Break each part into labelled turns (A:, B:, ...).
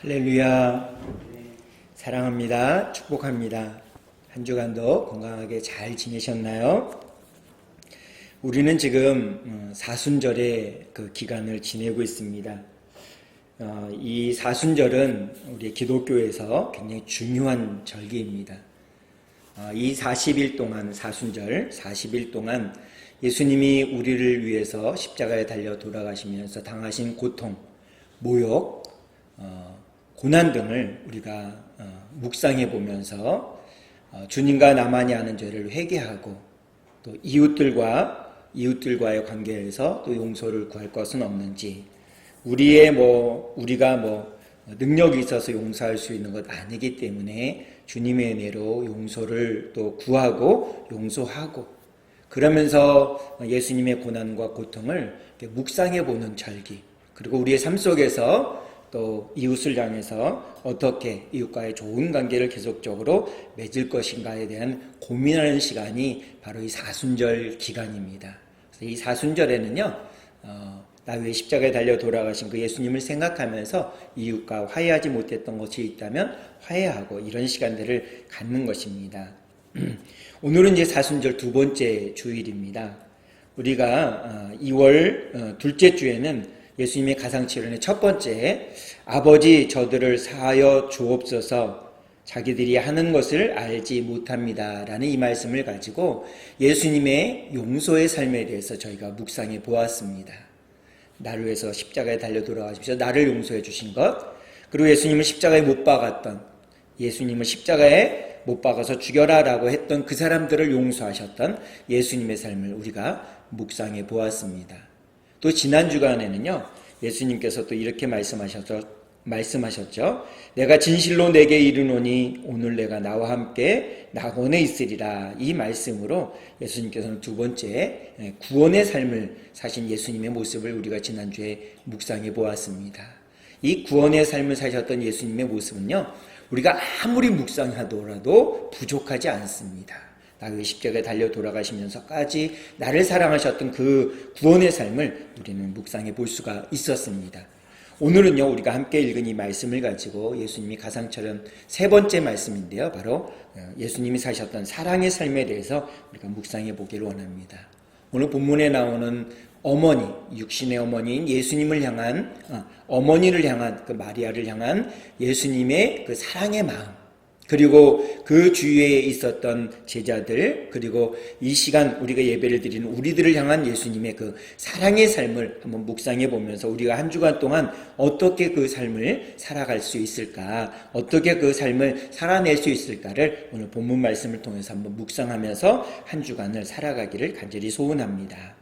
A: 할렐루야. 사랑합니다. 축복합니다. 한 주간도 건강하게 잘 지내셨나요? 우리는 지금 사순절의 그 기간을 지내고 있습니다. 이 사순절은 우리 기독교에서 굉장히 중요한 절기입니다. 이 40일 동안 사순절 40일 동안 예수님이 우리를 위해서 십자가에 달려 돌아가시면서 당하신 고통, 모욕, 고난 등을 우리가 묵상해 보면서 주님과 나만이 아는 죄를 회개하고 또 이웃들과의 관계에서 또 용서를 구할 것은 없는지, 우리가 능력이 있어서 용서할 수 있는 것 아니기 때문에 주님의 은혜로 용서를 또 구하고 용서하고, 그러면서 예수님의 고난과 고통을 묵상해 보는 절기, 그리고 우리의 삶 속에서 또 이웃을 향해서 어떻게 이웃과의 좋은 관계를 계속적으로 맺을 것인가에 대한 고민하는 시간이 바로 이 사순절 기간입니다. 그래서 이 사순절에는요, 나 위에 십자가에 달려 돌아가신 그 예수님을 생각하면서 이웃과 화해하지 못했던 것이 있다면 화해하고, 이런 시간들을 갖는 것입니다. 오늘은 이제 사순절 두 번째 주일입니다. 우리가 2월 둘째 주에는 예수님의 가상칠언의 첫 번째, 아버지 저들을 사하여 주옵소서, 자기들이 하는 것을 알지 못합니다 라는 이 말씀을 가지고 예수님의 용서의 삶에 대해서 저희가 묵상해 보았습니다. 나를 위해서 십자가에 달려 돌아가시면서 나를 용서해 주신 것, 그리고 예수님을 십자가에 못 박았던, 예수님을 십자가에 못 박아서 죽여라 라고 했던 그 사람들을 용서하셨던 예수님의 삶을 우리가 묵상해 보았습니다. 또 지난 주간에는요, 예수님께서 또 이렇게 말씀하셨죠. 내가 진실로 내게 이르노니 오늘 내가 나와 함께 낙원에 있으리라. 이 말씀으로 예수님께서는 두 번째 구원의 삶을 사신 예수님의 모습을 우리가 지난주에 묵상해 보았습니다. 이 구원의 삶을 사셨던 예수님의 모습은요, 우리가 아무리 묵상하더라도 부족하지 않습니다. 나 위에 십자가에 달려 돌아가시면서까지 나를 사랑하셨던 그 구원의 삶을 우리는 묵상해 볼 수가 있었습니다. 오늘은요, 우리가 함께 읽은 이 말씀을 가지고 예수님이 가상처럼 세 번째 말씀인데요, 바로 예수님이 사셨던 사랑의 삶에 대해서 우리가 묵상해 보기를 원합니다. 오늘 본문에 나오는 어머니, 육신의 어머니인 예수님을 향한, 어머니를 향한, 그 마리아를 향한 예수님의 그 사랑의 마음, 그리고 그 주위에 있었던 제자들, 그리고 이 시간 우리가 예배를 드리는 우리들을 향한 예수님의 그 사랑의 삶을 한번 묵상해 보면서 우리가 한 주간 동안 어떻게 그 삶을 살아갈 수 있을까, 어떻게 그 삶을 살아낼 수 있을까를 오늘 본문 말씀을 통해서 한번 묵상하면서 한 주간을 살아가기를 간절히 소원합니다.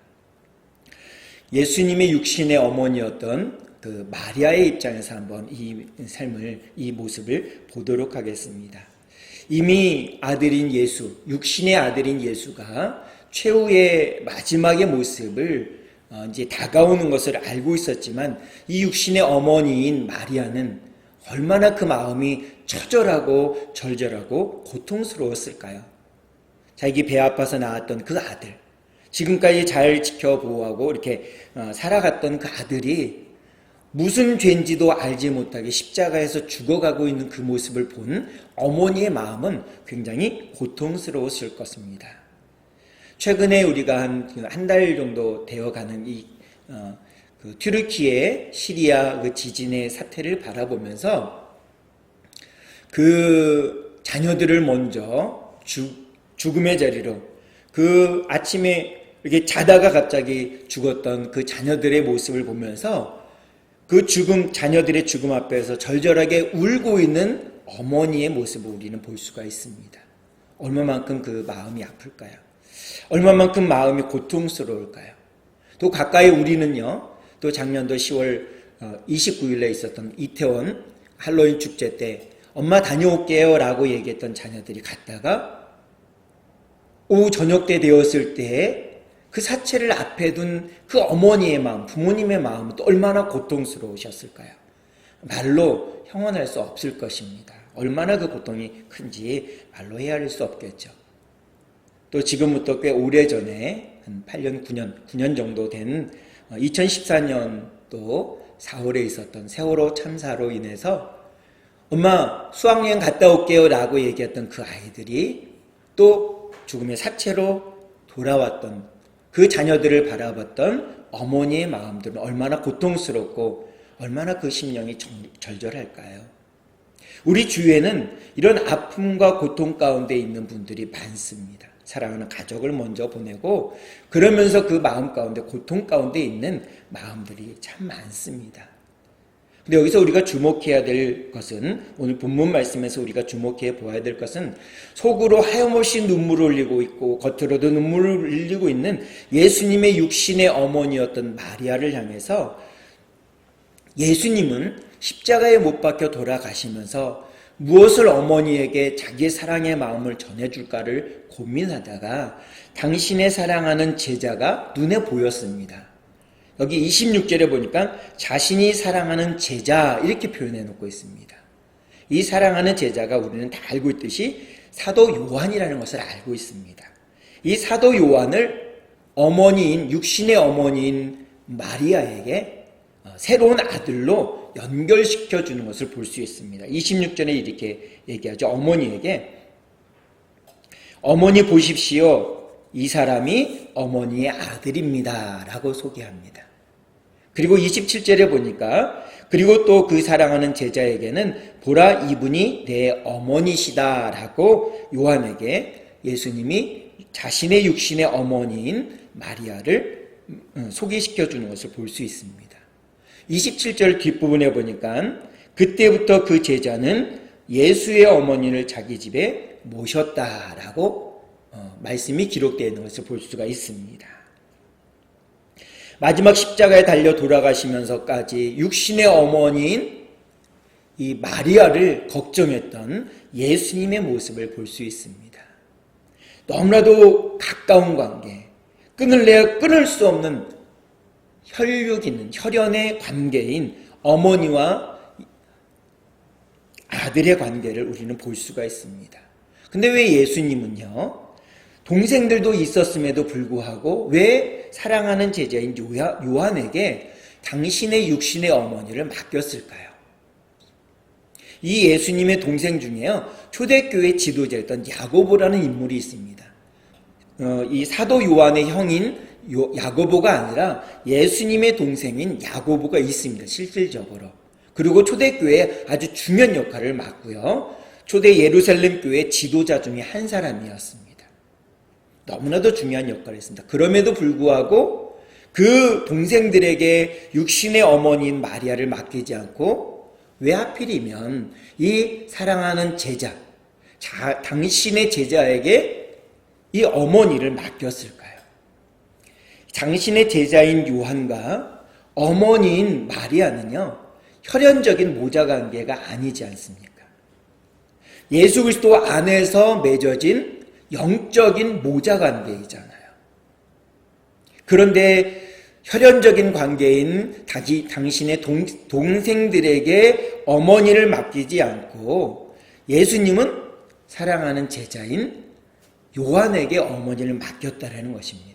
A: 예수님의 육신의 어머니였던 그 마리아의 입장에서 한번 이 삶을, 이 모습을 보도록 하겠습니다. 이미 아들인 예수, 육신의 아들인 예수가 최후의 마지막의 모습을 이제 다가오는 것을 알고 있었지만, 이 육신의 어머니인 마리아는 얼마나 그 마음이 처절하고 절절하고 고통스러웠을까요? 자기 배 아파서 낳았던 그 아들, 지금까지 잘 지켜보호하고 이렇게 살아갔던 그 아들이 무슨 죄인지도 알지 못하게 십자가에서 죽어가고 있는 그 모습을 본 어머니의 마음은 굉장히 고통스러웠을 것입니다. 최근에 우리가 한 달 정도 되어가는 그 튀르키예 시리아 그 지진의 사태를 바라보면서 그 자녀들을 먼저 죽음의 자리로, 그 아침에 이렇게 자다가 갑자기 죽었던 그 자녀들의 모습을 보면서 그 자녀들의 죽음 앞에서 절절하게 울고 있는 어머니의 모습을 우리는 볼 수가 있습니다. 얼마만큼 그 마음이 아플까요? 얼마만큼 마음이 고통스러울까요? 또 가까이 우리는요, 또 작년도 10월 29일에 있었던 이태원 할로윈 축제 때 엄마 다녀올게요 라고 얘기했던 자녀들이 갔다가 오후 저녁 때 되었을 때 그 사체를 앞에 둔 그 어머니의 마음, 부모님의 마음은 또 얼마나 고통스러우셨을까요? 말로 형언할 수 없을 것입니다. 얼마나 그 고통이 큰지 말로 헤아릴 수 없겠죠. 또 지금부터 꽤 오래전에 한 8년, 9년 정도 된 2014년도 4월에 있었던 세월호 참사로 인해서 엄마 수학여행 갔다 올게요 라고 얘기했던 그 아이들이 또 죽음의 사체로 돌아왔던 그 자녀들을 바라봤던 어머니의 마음들은 얼마나 고통스럽고 얼마나 그 심령이 절절할까요? 우리 주위에는 이런 아픔과 고통 가운데 있는 분들이 많습니다. 사랑하는 가족을 먼저 보내고 그러면서 그 마음 가운데 고통 가운데 있는 마음들이 참 많습니다. 근데 여기서 우리가 주목해야 될 것은 오늘 본문 말씀에서 우리가 주목해 보아야 될 것은 속으로 하염없이 눈물을 흘리고 있고 겉으로도 눈물을 흘리고 있는 예수님의 육신의 어머니였던 마리아를 향해서 예수님은 십자가에 못 박혀 돌아가시면서 무엇을 어머니에게 자기의 사랑의 마음을 전해줄까를 고민하다가 당신의 사랑하는 제자가 눈에 보였습니다. 여기 26절에 보니까 자신이 사랑하는 제자 이렇게 표현해 놓고 있습니다. 이 사랑하는 제자가 우리는 다 알고 있듯이 사도 요한이라는 것을 알고 있습니다. 이 사도 요한을 어머니인 육신의 어머니인 마리아에게 새로운 아들로 연결시켜 주는 것을 볼 수 있습니다. 26절에 이렇게 얘기하죠. 어머니에게 어머니 보십시오. 이 사람이 어머니의 아들입니다. 라고 소개합니다. 그리고 27절에 보니까 그리고 또 그 사랑하는 제자에게는 보라 이분이 내 어머니시다 라고 요한에게 예수님이 자신의 육신의 어머니인 마리아를 소개시켜 주는 것을 볼 수 있습니다. 27절 뒷부분에 보니까 그때부터 그 제자는 예수의 어머니를 자기 집에 모셨다라고 말씀이 기록되어 있는 것을 볼 수가 있습니다. 마지막 십자가에 달려 돌아가시면서까지 육신의 어머니인 이 마리아를 걱정했던 예수님의 모습을 볼 수 있습니다. 너무나도 가까운 관계, 끊을래야 끊을 수 없는 혈육 있는 혈연의 관계인 어머니와 아들의 관계를 우리는 볼 수가 있습니다. 근데 왜 예수님은요, 동생들도 있었음에도 불구하고 왜 사랑하는 제자인 요한에게 당신의 육신의 어머니를 맡겼을까요? 이 예수님의 동생 중에요, 초대교회 지도자였던 야고보라는 인물이 있습니다. 이 사도 요한의 형인 야고보가 아니라 예수님의 동생인 야고보가 있습니다. 실질적으로. 그리고 초대교회에 아주 중요한 역할을 맡고요. 초대 예루살렘 교회 지도자 중에 한 사람이었습니다. 너무나도 중요한 역할을 했습니다. 그럼에도 불구하고 그 동생들에게 육신의 어머니인 마리아를 맡기지 않고 왜 하필이면 이 사랑하는 제자, 당신의 제자에게 이 어머니를 맡겼을까요? 당신의 제자인 요한과 어머니인 마리아는요, 혈연적인 모자관계가 아니지 않습니까? 예수 그리스도 안에서 맺어진 영적인 모자관계이잖아요. 그런데 혈연적인 관계인 당신의 동생들에게 어머니를 맡기지 않고 예수님은 사랑하는 제자인 요한에게 어머니를 맡겼다라는 것입니다.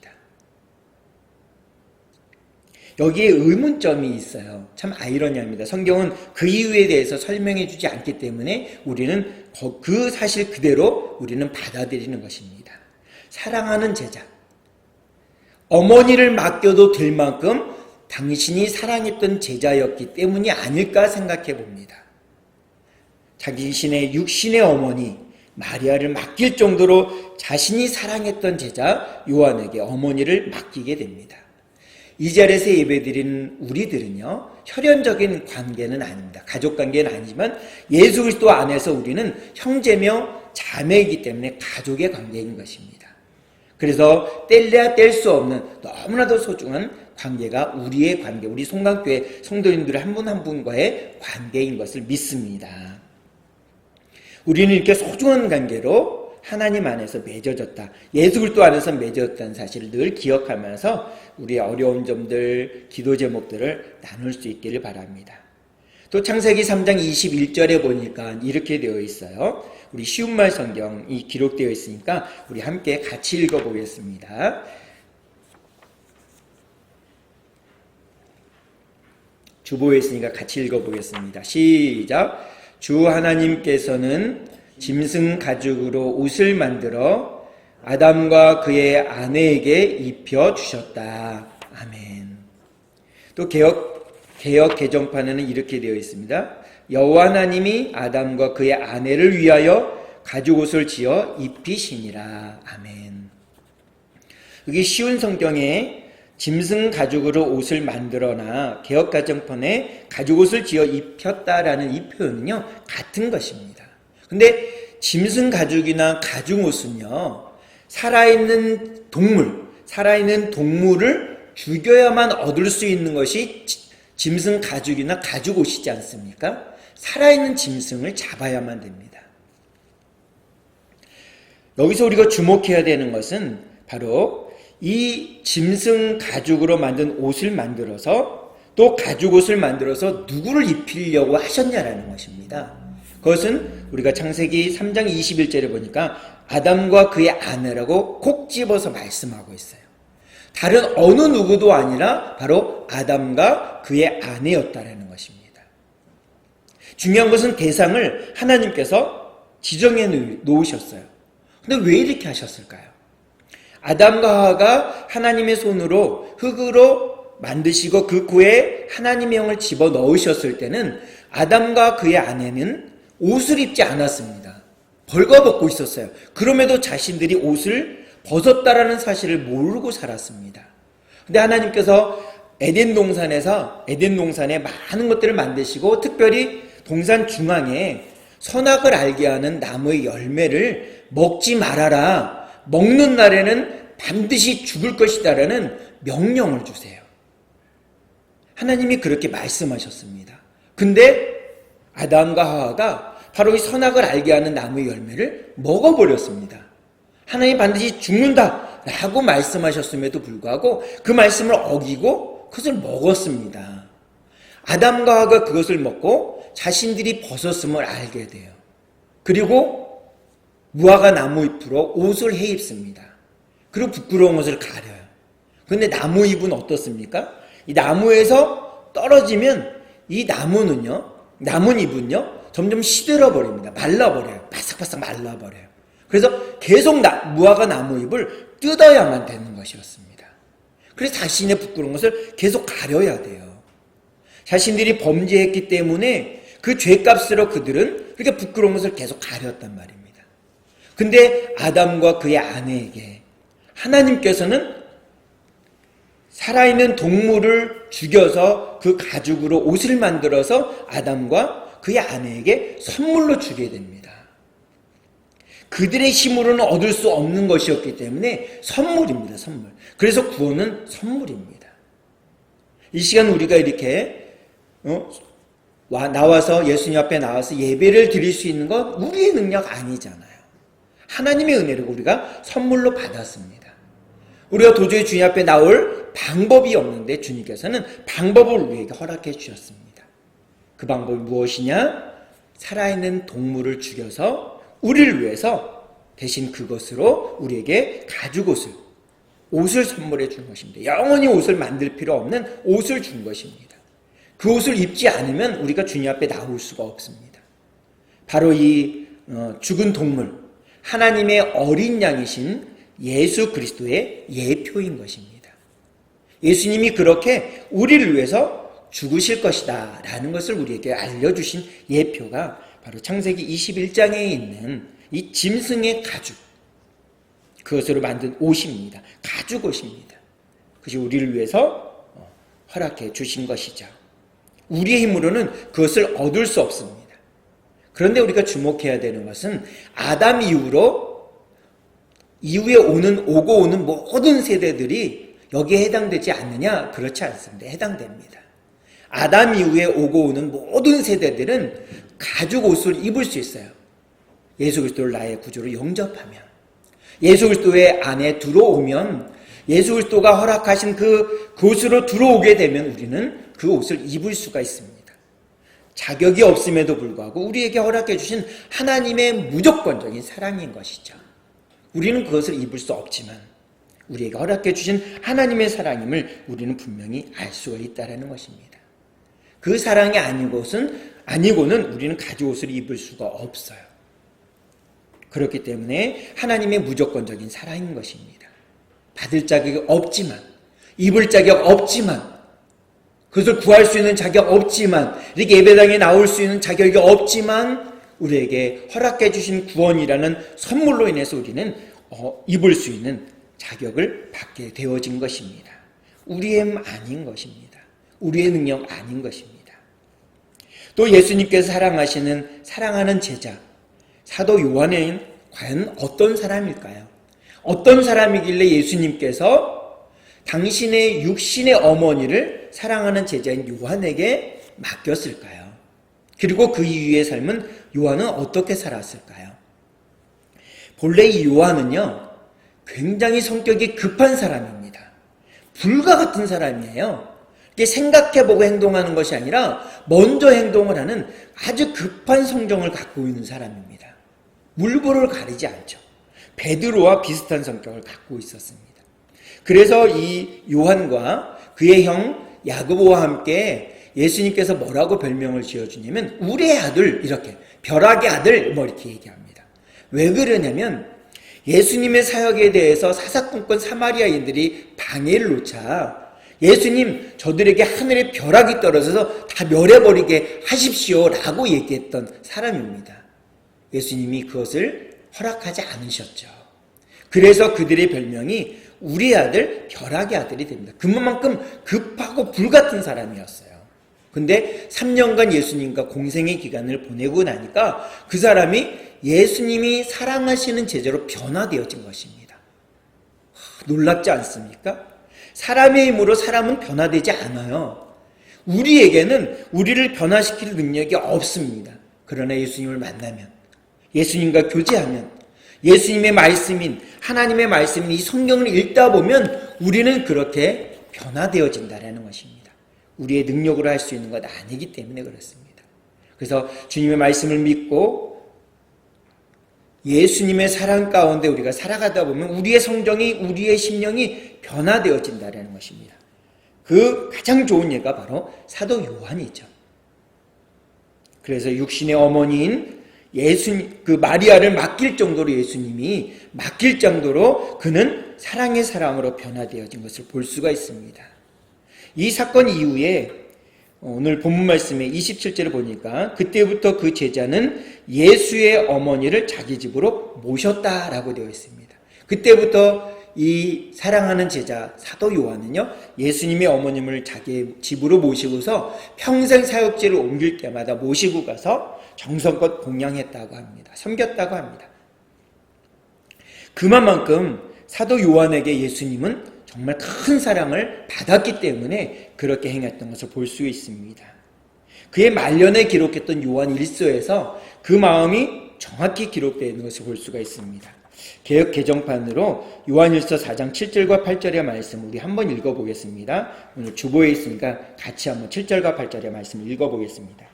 A: 여기에 의문점이 있어요. 참 아이러니합니다. 성경은 그 이유에 대해서 설명해 주지 않기 때문에 우리는 그 사실 그대로 우리는 받아들이는 것입니다. 사랑하는 제자, 어머니를 맡겨도 될 만큼 당신이 사랑했던 제자였기 때문이 아닐까 생각해 봅니다. 자신의 육신의 어머니 마리아를 맡길 정도로 자신이 사랑했던 제자 요한에게 어머니를 맡기게 됩니다. 이 자리에서 예배드리는 우리들은요, 혈연적인 관계는 아닙니다. 가족관계는 아니지만 예수 그리스도 안에서 우리는 형제며 자매이기 때문에 가족의 관계인 것입니다. 그래서 뗄래야 뗄 수 없는 너무나도 소중한 관계가 우리의 관계, 우리 송강교회 성도님들 한 분 한 분과의 관계인 것을 믿습니다. 우리는 이렇게 소중한 관계로 하나님 안에서 맺어졌다, 예수 그리스도 안에서 맺어졌다는 사실을 늘 기억하면서 우리의 어려운 점들, 기도 제목들을 나눌 수 있기를 바랍니다. 또 창세기 3장 21절에 보니까 이렇게 되어 있어요. 우리 쉬운말 성경이 기록되어 있으니까 우리 함께 같이 읽어보겠습니다. 주보에 있으니까 같이 읽어보겠습니다. 시작. 주 하나님께서는 짐승 가죽으로 옷을 만들어 아담과 그의 아내에게 입혀 주셨다. 아멘. 또 개역 개정판에는 이렇게 되어 있습니다. 여호와 하나님이 아담과 그의 아내를 위하여 가죽 옷을 지어 입히시니라. 아멘. 여기 쉬운 성경에 짐승 가죽으로 옷을 만들어나 개역 개정판에 가죽 옷을 지어 입혔다라는 이 표현은요 같은 것입니다. 근데 짐승 가죽이나 가죽 옷은요 살아있는 동물을 죽여야만 얻을 수 있는 것이 짐승 가죽이나 가죽 옷이지 않습니까? 살아있는 짐승을 잡아야만 됩니다. 여기서 우리가 주목해야 되는 것은 바로 이 짐승 가죽으로 만든 옷을 만들어서 또 가죽 옷을 만들어서 누구를 입히려고 하셨냐라는 것입니다. 그것은 우리가 창세기 3장 21절에 보니까 아담과 그의 아내라고 콕 집어서 말씀하고 있어요. 다른 어느 누구도 아니라 바로 아담과 그의 아내였다라는 것입니다. 중요한 것은 대상을 하나님께서 지정해 놓으셨어요. 근데 왜 이렇게 하셨을까요? 아담과 하와가 하나님의 손으로 흙으로 만드시고 그 코에 하나님의 영을 집어넣으셨을 때는 아담과 그의 아내는 옷을 입지 않았습니다. 벌거벗고 있었어요. 그럼에도 자신들이 옷을 벗었다라는 사실을 모르고 살았습니다. 근데 하나님께서 에덴 동산에 많은 것들을 만드시고 특별히 동산 중앙에 선악을 알게 하는 나무의 열매를 먹지 말아라. 먹는 날에는 반드시 죽을 것이다라는 명령을 주세요. 하나님이 그렇게 말씀하셨습니다. 근데 아담과 하와가 바로 이 선악을 알게 하는 나무의 열매를 먹어버렸습니다. 하나님 반드시 죽는다라고 말씀하셨음에도 불구하고 그 말씀을 어기고 그것을 먹었습니다. 아담과 하와가 그것을 먹고 자신들이 벗었음을 알게 돼요. 그리고 무화과 나무 잎으로 옷을 해입습니다. 그리고 부끄러운 것을 가려요. 그런데 나무 잎은 어떻습니까? 이 나무에서 떨어지면 이 나뭇잎은요 점점 시들어버립니다. 말라버려요. 바삭바삭 말라버려요. 그래서 계속 무화과 나무 잎을 뜯어야만 되는 것이었습니다. 그래서 자신의 부끄러운 것을 계속 가려야 돼요. 자신들이 범죄했기 때문에 그 죄값으로 그들은 그렇게 부끄러운 것을 계속 가렸단 말입니다. 근데 아담과 그의 아내에게 하나님께서는 살아있는 동물을 죽여서 그 가죽으로 옷을 만들어서 아담과 그의 아내에게 선물로 주게 됩니다. 그들의 힘으로는 얻을 수 없는 것이었기 때문에 선물입니다. 선물. 그래서 구원은 선물입니다. 이 시간 우리가 이렇게 나와서 예수님 앞에 나와서 예배를 드릴 수 있는 건 우리의 능력 아니잖아요. 하나님의 은혜를 우리가 선물로 받았습니다. 우리가 도저히 주님 앞에 나올 방법이 없는데 주님께서는 방법을 우리에게 허락해 주셨습니다. 그 방법이 무엇이냐? 살아있는 동물을 죽여서 우리를 위해서 대신 그것으로 우리에게 가죽 옷을 선물해 준 것입니다. 영원히 옷을 만들 필요 없는 옷을 준 것입니다. 그 옷을 입지 않으면 우리가 주님 앞에 나올 수가 없습니다. 바로 이 죽은 동물, 하나님의 어린 양이신 예수 그리스도의 예표인 것입니다. 예수님이 그렇게 우리를 위해서 죽으실 것이다 라는 것을 우리에게 알려주신 예표가 바로 창세기 21장에 있는 이 짐승의 가죽, 그것으로 만든 옷입니다. 가죽 옷입니다. 그것이 우리를 위해서 허락해 주신 것이죠. 우리의 힘으로는 그것을 얻을 수 없습니다. 그런데 우리가 주목해야 되는 것은 아담 이후에 오고 오는 모든 세대들이 여기에 해당되지 않느냐? 그렇지 않습니다. 해당됩니다. 아담 이후에 오고 오는 모든 세대들은 가죽 옷을 입을 수 있어요. 예수 그리스도를 나의 구주로 영접하면, 예수 그리스도의 안에 들어오면, 예수 그리스도가 허락하신 그 옷으로 들어오게 되면 우리는 그 옷을 입을 수가 있습니다. 자격이 없음에도 불구하고 우리에게 허락해 주신 하나님의 무조건적인 사랑인 것이죠. 우리는 그것을 입을 수 없지만 우리에게 허락해 주신 하나님의 사랑임을 우리는 분명히 알 수가 있다는 것입니다. 그 사랑이 아니고는 우리는 가죽옷을 입을 수가 없어요. 그렇기 때문에 하나님의 무조건적인 사랑인 것입니다. 받을 자격이 없지만, 입을 자격 없지만, 그것을 구할 수 있는 자격 없지만, 이렇게 예배당에 나올 수 있는 자격이 없지만 우리에게 허락해 주신 구원이라는 선물로 인해서 우리는 입을 수 있는 자격을 받게 되어진 것입니다. 우리의 힘 아닌 것입니다. 우리의 능력 아닌 것입니다. 또 예수님께서 사랑하는 제자 사도 요한은 과연 어떤 사람일까요? 어떤 사람이길래 예수님께서 당신의 육신의 어머니를 사랑하는 제자인 요한에게 맡겼을까요? 그리고 그 이후의 삶은 요한은 어떻게 살았을까요? 본래 이 요한은요, 굉장히 성격이 급한 사람입니다. 불과 같은 사람이에요. 이게 생각해보고 행동하는 것이 아니라 먼저 행동을 하는 아주 급한 성정을 갖고 있는 사람입니다. 물불을 가리지 않죠. 베드로와 비슷한 성격을 갖고 있었습니다. 그래서 이 요한과 그의 형 야고보와 함께 예수님께서 뭐라고 별명을 지어주냐면 우리의 아들, 이렇게 벼락의 아들 이렇게 얘기합니다. 왜 그러냐면 예수님의 사역에 대해서 사사건건 사마리아인들이 방해를 놓자 예수님, 저들에게 하늘의 벼락이 떨어져서 다 멸해버리게 하십시오 라고 얘기했던 사람입니다. 예수님이 그것을 허락하지 않으셨죠. 그래서 그들의 별명이 우리의 아들, 벼락의 아들이 됩니다. 그만큼 급하고 불같은 사람이었어요. 근데 3년간 예수님과 공생의 기간을 보내고 나니까 그 사람이 예수님이 사랑하시는 제자로 변화되어진 것입니다. 놀랍지 않습니까? 사람의 힘으로 사람은 변화되지 않아요. 우리에게는 우리를 변화시킬 능력이 없습니다. 그러나 예수님을 만나면, 예수님과 교제하면, 예수님의 말씀인, 하나님의 말씀인 이 성경을 읽다 보면 우리는 그렇게 변화되어진다는 것입니다. 우리의 능력으로 할 수 있는 것 아니기 때문에 그렇습니다. 그래서 주님의 말씀을 믿고 예수님의 사랑 가운데 우리가 살아가다 보면 우리의 성정이, 우리의 심령이 변화되어진다는 것입니다. 그 가장 좋은 예가 바로 사도 요한이죠. 그래서 육신의 어머니인 그 마리아를 맡길 정도로 예수님이 맡길 정도로 그는 사랑의 사람으로 변화되어진 것을 볼 수가 있습니다. 이 사건 이후에 오늘 본문 말씀의 27절을 보니까 그때부터 그 제자는 예수의 어머니를 자기 집으로 모셨다라고 되어 있습니다. 그때부터 이 사랑하는 제자 사도 요한은요, 예수님의 어머님을 자기 집으로 모시고서 평생 사역지를 옮길 때마다 모시고 가서 정성껏 봉양했다고 합니다. 섬겼다고 합니다. 그만큼 사도 요한에게 예수님은 정말 큰 사랑을 받았기 때문에 그렇게 행했던 것을 볼 수 있습니다. 그의 말년에 기록했던 요한 1서에서 그 마음이 정확히 기록되어 있는 것을 볼 수가 있습니다. 개역 개정판으로 요한 1서 4장 7절과 8절의 말씀 우리 한번 읽어보겠습니다. 오늘 주보에 있으니까 같이 한번 7절과 8절의 말씀을 읽어보겠습니다.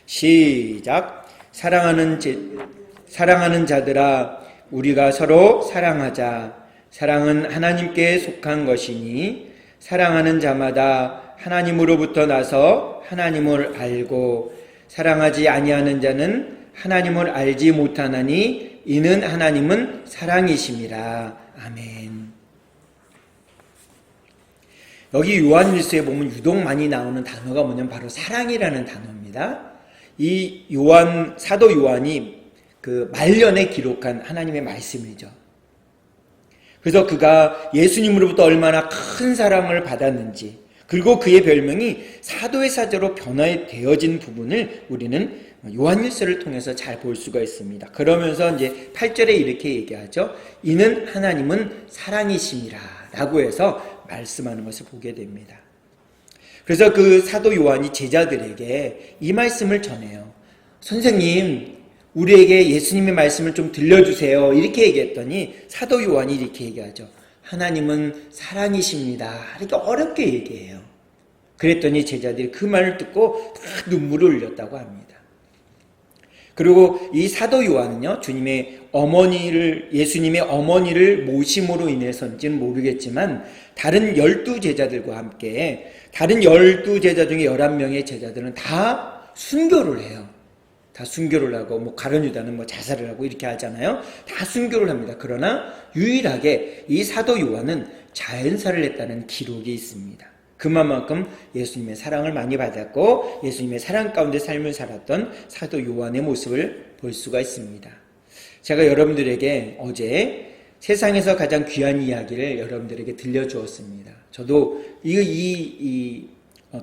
A: 시작. 사랑하는 자들아, 우리가 서로 사랑하자. 사랑은 하나님께 속한 것이니 사랑하는 자마다 하나님으로부터 나서 하나님을 알고 사랑하지 아니하는 자는 하나님을 알지 못하나니 이는 하나님은 사랑이심이라. 아멘. 여기 요한일서에 보면 유독 많이 나오는 단어가 뭐냐면 바로 사랑이라는 단어입니다. 이 사도 요한이 그 말년에 기록한 하나님의 말씀이죠. 그래서 그가 예수님으로부터 얼마나 큰 사랑을 받았는지, 그리고 그의 별명이 사도의 사자로 변화되어진 부분을 우리는 요한일서를 통해서 잘 볼 수가 있습니다. 그러면서 이제 8절에 이렇게 얘기하죠. 이는 하나님은 사랑이심이라 라고 해서 말씀하는 것을 보게 됩니다. 그래서 그 사도 요한이 제자들에게 이 말씀을 전해요. 선생님, 우리에게 예수님의 말씀을 좀 들려주세요. 이렇게 얘기했더니 사도 요한이 이렇게 얘기하죠. 하나님은 사랑이십니다. 이렇게 어렵게 얘기해요. 그랬더니 제자들이 그 말을 듣고 다 눈물을 흘렸다고 합니다. 그리고 이 사도 요한은요, 예수님의 어머니를 모심으로 인해서인지는 모르겠지만, 다른 12제자들과 함께, 다른 12제자 중에 11명의 제자들은 다 순교를 해요. 다 순교를 하고, 가룟 유다는 자살을 하고 이렇게 하잖아요. 다 순교를 합니다. 그러나 유일하게 이 사도 요한은 자연사를 했다는 기록이 있습니다. 그만큼 예수님의 사랑을 많이 받았고 예수님의 사랑 가운데 삶을 살았던 사도 요한의 모습을 볼 수가 있습니다. 제가 여러분들에게 어제 세상에서 가장 귀한 이야기를 여러분들에게 들려주었습니다. 저도 이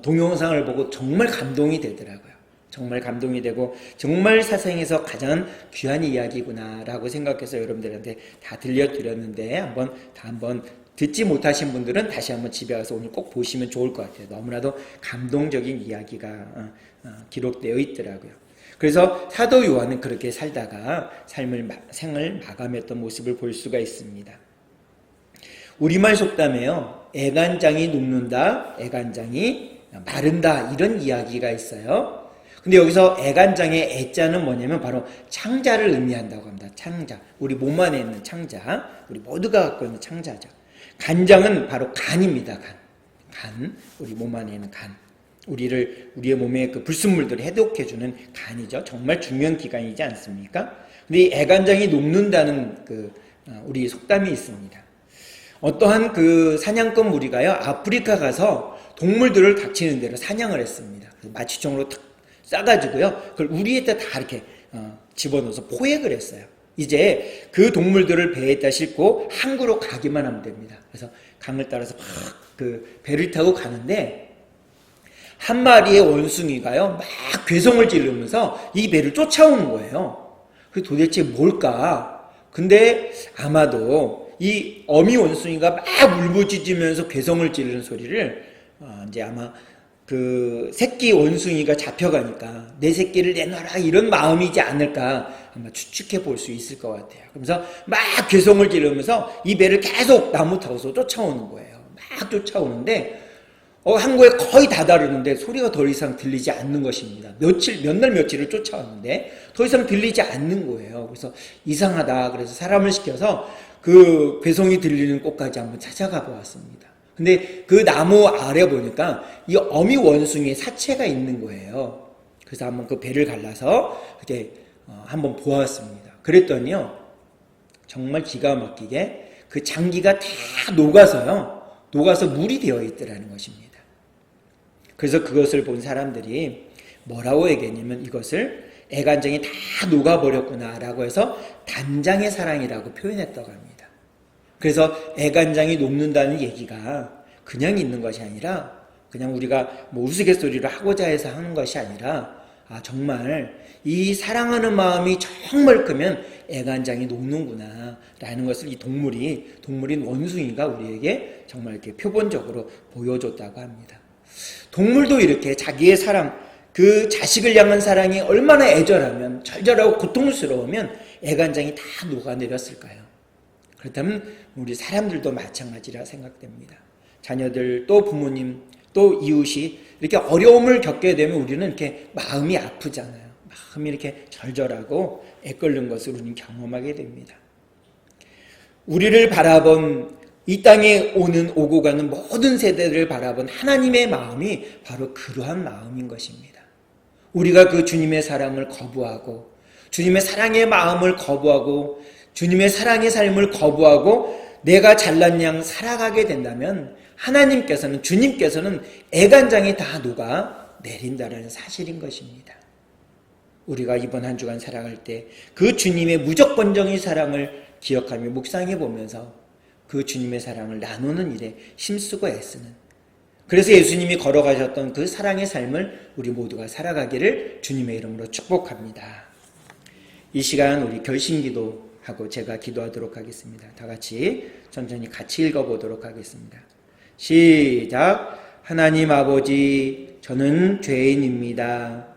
A: 동영상을 보고 정말 감동이 되더라고요. 정말 감동이 되고 정말 세상에서 가장 귀한 이야기구나라고 생각해서 여러분들한테 다 들려드렸는데 한번 듣지 못하신 분들은 다시 한번 집에 가서 오늘 꼭 보시면 좋을 것 같아요. 너무나도 감동적인 이야기가 기록되어 있더라고요. 그래서 사도 요한은 그렇게 살다가 생을 마감했던 모습을 볼 수가 있습니다. 우리말 속담에요, 애간장이 녹는다, 애간장이 마른다, 이런 이야기가 있어요. 근데 여기서 애간장의 애자는 뭐냐면 바로 창자를 의미한다고 합니다. 창자, 우리 몸 안에 있는 창자, 우리 모두가 갖고 있는 창자죠. 간장은 바로 간입니다. 간, 우리 몸 안에 있는 간, 우리의 몸에 그 불순물들을 해독해주는 간이죠. 정말 중요한 기관이지 않습니까? 근데 이 애간장이 녹는다는 우리 속담이 있습니다. 어떠한 그 사냥꾼 무리가요, 아프리카 가서 동물들을 닥치는 대로 사냥을 했습니다. 마취총으로 탁 싸가지고요, 그걸 우리에다 다 이렇게 집어넣어서 포획을 했어요. 이제 그 동물들을 배에다 싣고 항구로 가기만 하면 됩니다. 그래서 강을 따라서 막 그 배를 타고 가는데 한 마리의 원숭이가요, 막 괴성을 지르면서 이 배를 쫓아오는 거예요. 그 도대체 뭘까? 근데 아마도 이 어미 원숭이가 막 울부짖으면서 괴성을 지르는 소리를 이제 아마 그 새끼 원숭이가 잡혀가니까 내 새끼를 내놔라, 이런 마음이지 않을까 아마 추측해 볼 수 있을 것 같아요. 그러면서 막 괴성을 지르면서 이 배를 계속 나무 타고서 쫓아오는 거예요. 막 쫓아오는데 항구에 거의 다다르는데 소리가 더 이상 들리지 않는 것입니다. 몇 날 며칠을 쫓아왔는데 더 이상 들리지 않는 거예요. 그래서 이상하다, 그래서 사람을 시켜서 그 괴성이 들리는 곳까지 한번 찾아가 보았습니다. 근데 그 나무 아래 보니까 이 어미 원숭이의 사체가 있는 거예요. 그래서 한번 그 배를 갈라서 그렇게 한번 보았습니다. 그랬더니요, 정말 기가 막히게 그 장기가 다 녹아서 물이 되어 있더라는 것입니다. 그래서 그것을 본 사람들이 뭐라고 얘기했냐면 이것을 애간장이 다 녹아버렸구나라고 해서 단장의 사랑이라고 표현했다고 합니다. 그래서 애간장이 녹는다는 얘기가 그냥 있는 것이 아니라 그냥 우리가 우스갯소리를 하고자 해서 하는 것이 아니라 정말 이 사랑하는 마음이 정말 크면 애간장이 녹는구나 라는 것을 이 동물인 원숭이가 우리에게 정말 이렇게 표본적으로 보여줬다고 합니다. 동물도 이렇게 자기의 사랑, 그 자식을 향한 사랑이 얼마나 애절하면, 절절하고 고통스러우면 애간장이 다 녹아내렸을까요? 그렇다면 우리 사람들도 마찬가지라 생각됩니다. 자녀들, 또 부모님, 또 이웃이 이렇게 어려움을 겪게 되면 우리는 이렇게 마음이 아프잖아요. 마음이 이렇게 절절하고 애끓는 것을 우리는 경험하게 됩니다. 우리를 바라본, 이 땅에 오고 가는 모든 세대들을 바라본 하나님의 마음이 바로 그러한 마음인 것입니다. 우리가 그 주님의 사랑을 거부하고, 주님의 사랑의 마음을 거부하고, 주님의 사랑의 삶을 거부하고 내가 잘난 양 살아가게 된다면 하나님께서는, 주님께서는 애간장이 다 녹아 내린다는 사실인 것입니다. 우리가 이번 한 주간 살아갈 때 그 주님의 무조건적인 사랑을 기억하며 묵상해 보면서 그 주님의 사랑을 나누는 일에 힘쓰고 애쓰는, 그래서 예수님이 걸어가셨던 그 사랑의 삶을 우리 모두가 살아가기를 주님의 이름으로 축복합니다. 이 시간 우리 결심기도하고 제가 기도하도록 하겠습니다. 다 같이 천천히 같이 읽어보도록 하겠습니다. 시작. 하나님 아버지, 저는 죄인입니다.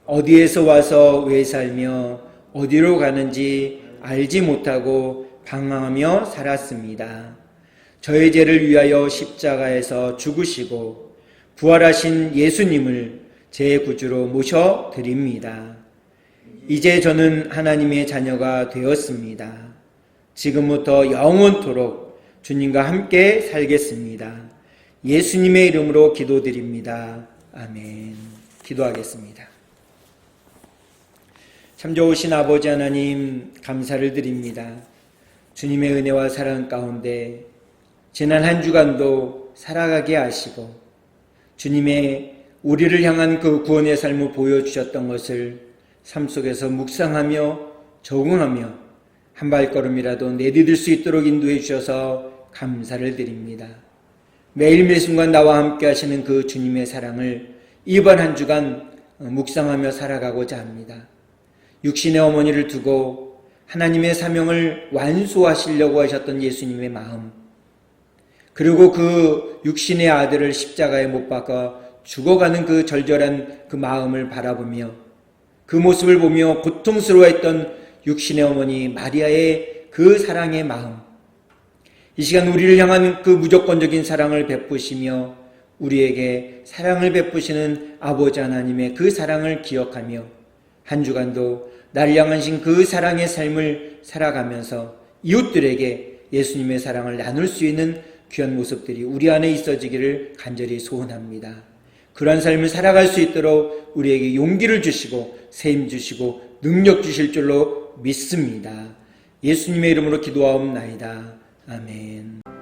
A: 어디에서 와서 왜 살며 어디로 가는지 알지 못하고 방황하며 살았습니다. 저의 죄를 위하여 십자가에서 죽으시고 부활하신 예수님을 제 구주로 모셔드립니다. 이제 저는 하나님의 자녀가 되었습니다. 지금부터 영원토록 주님과 함께 살겠습니다. 예수님의 이름으로 기도드립니다. 아멘. 기도하겠습니다. 참 좋으신 아버지 하나님, 감사를 드립니다. 주님의 은혜와 사랑 가운데 지난 한 주간도 살아가게 하시고 주님의 우리를 향한 그 구원의 삶을 보여주셨던 것을 삶 속에서 묵상하며 적응하며 한 발걸음이라도 내디딜 수 있도록 인도해 주셔서 감사를 드립니다. 매일 매 순간 나와 함께 하시는 그 주님의 사랑을 이번 한 주간 묵상하며 살아가고자 합니다. 육신의 어머니를 두고 하나님의 사명을 완수하시려고 하셨던 예수님의 마음, 그리고 그 육신의 아들을 십자가에 못 박아 죽어가는 그 절절한 그 마음을 바라보며 그 모습을 보며 고통스러워했던 육신의 어머니 마리아의 그 사랑의 마음, 이 시간 우리를 향한 그 무조건적인 사랑을 베푸시며 우리에게 사랑을 베푸시는 아버지 하나님의 그 사랑을 기억하며 한 주간도 나를 향하신 그 사랑의 삶을 살아가면서 이웃들에게 예수님의 사랑을 나눌 수 있는 귀한 모습들이 우리 안에 있어지기를 간절히 소원합니다. 그러한 삶을 살아갈 수 있도록 우리에게 용기를 주시고 세임 주시고 능력 주실 줄로 믿습니다. 예수님의 이름으로 기도하옵나이다. 아멘.